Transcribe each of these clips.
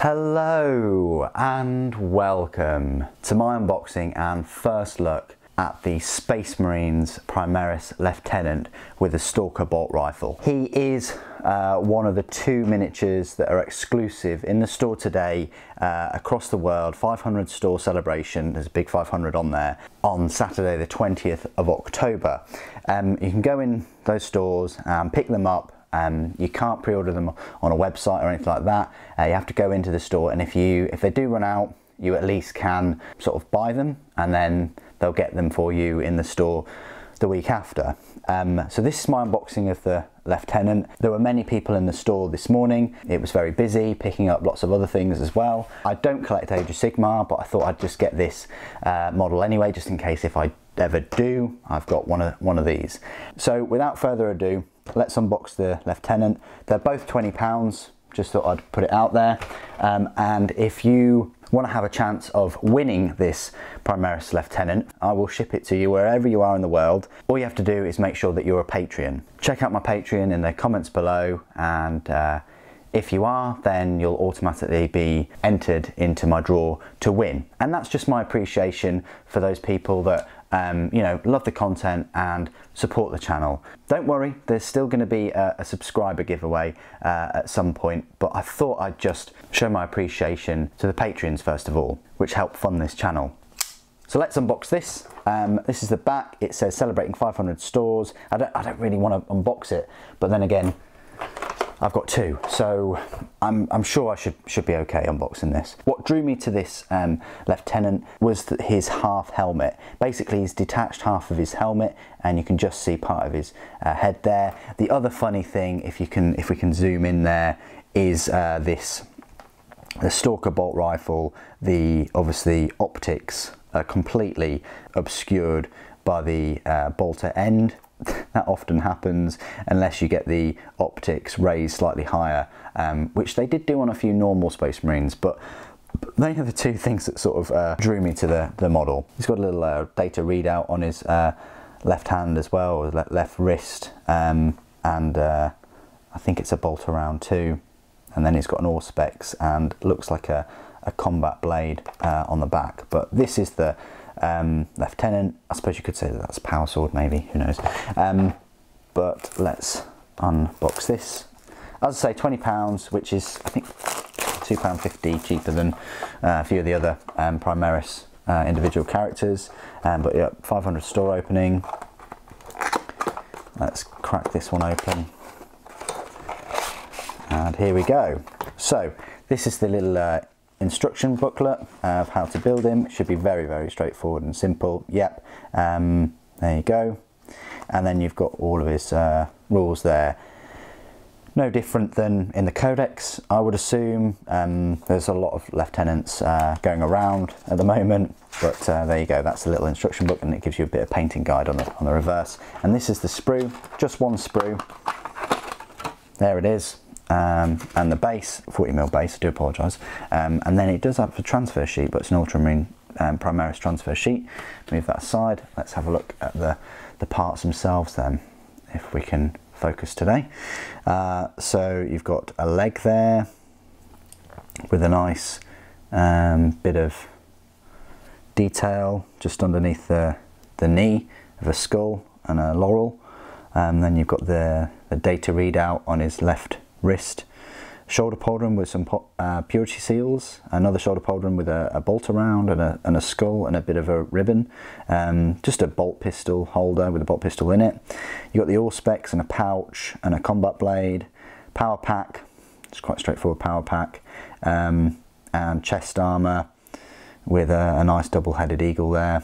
Hello and welcome to my unboxing and first look at the Space Marines Primaris Lieutenant with a Stalker bolt rifle. He is one of the two miniatures that are exclusive in the store today across the world. 500 store celebration, there's a big 500 on there, on Saturday the 20th of October. You can go in those stores and pick them up. You can't pre-order them on a website or anything like that. You have to go into the store, and if they do run out, you at least can sort of buy them and then they'll get them for you in the store the week after. So this is my unboxing of the Lieutenant. There were many people in the store this morning. It was very busy, picking up lots of other things as well. I don't collect Age of Sigmar, but I thought I'd just get this model anyway, just in case if I ever do, I've got one of these. So without further ado, let's unbox the Lieutenant. They're both £20, just thought I'd put it out there. And if you want to have a chance of winning this Primaris Lieutenant, I will ship it to you wherever you are in the world. All you have to do is make sure that you're a Patreon. Check out my Patreon in the comments below, and if you are, then you'll automatically be entered into my draw to win. And that's just my appreciation for those people that you know, love the content and support the channel. Don't worry, there's still going to be a subscriber giveaway at some point, but I thought I'd just show my appreciation to the Patreons first of all, which help fund this channel. So let's unbox this. This is the back. It says celebrating 500 stores. I don't really want to unbox it, but then again, I've got two, so I'm sure I should be okay unboxing this. What drew me to this Lieutenant was his half helmet. Basically, he's detached half of his helmet, and you can just see part of his head there. The other funny thing, if we can zoom in there, is the Stalker bolt rifle. Obviously optics are completely obscured by the bolter end. That often happens unless you get the optics raised slightly higher, which they did do on a few normal Space Marines, but they are the two things that sort of drew me to the model. He's got a little data readout on his left hand as well, or left wrist, and I think it's a bolt around too, and then he's got an Auspex and looks like a combat blade on the back. But this is the Lieutenant. I suppose you could say that's a power sword, maybe, who knows. But let's unbox this. As I say, £20, which is I think £2.50 cheaper than a few of the other Primaris individual characters. But yeah, 500 store opening. Let's crack this one open, and here we go. So this is the little instruction booklet of how to build him. It should be very, very straightforward and simple. Yep, there you go. And then you've got all of his rules there. No different than in the Codex, I would assume. There's a lot of lieutenants going around at the moment, but there you go. That's the little instruction book, and it gives you a bit of painting guide on the reverse. And this is the sprue, just one sprue. There it is. And the base, 40mm base, I do apologise. And then it does have a transfer sheet, but it's an Ultramarine Primaris transfer sheet. Move that aside. Let's have a look at the parts themselves then, if we can focus today. So you've got a leg there with a nice bit of detail just underneath the knee of a skull and a laurel. And then you've got the data readout on his left wrist, shoulder pauldron with some purity seals, another shoulder pauldron with a bolt around and a skull and a bit of a ribbon, just a bolt pistol holder with a bolt pistol in it. You've got the Auspex and a pouch and a combat blade, power pack, it's quite straightforward power pack, and chest armour with a nice double-headed eagle there.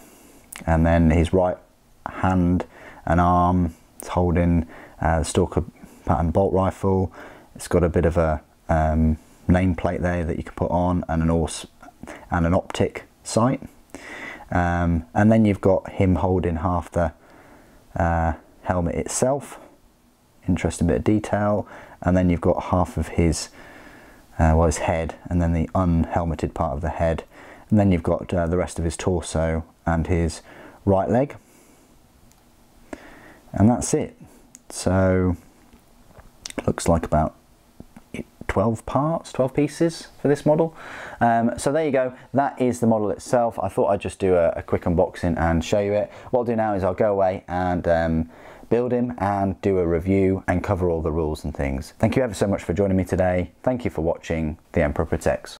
And then his right hand and arm is holding the Stalker pattern bolt rifle. It's got a bit of a nameplate there that you can put on, and an optic sight. And then you've got him holding half the helmet itself. Interesting bit of detail. And then you've got half of his head, and then the unhelmeted part of the head. And then you've got the rest of his torso and his right leg. And that's it. So looks like about 12 parts, 12 pieces for this model. So there you go, that is the model itself. I thought I'd just do a quick unboxing and show you it. What I'll do now is I'll go away and build him and do a review and cover all the rules and things. Thank you ever so much for joining me today. Thank you for watching. The Emperor Protects.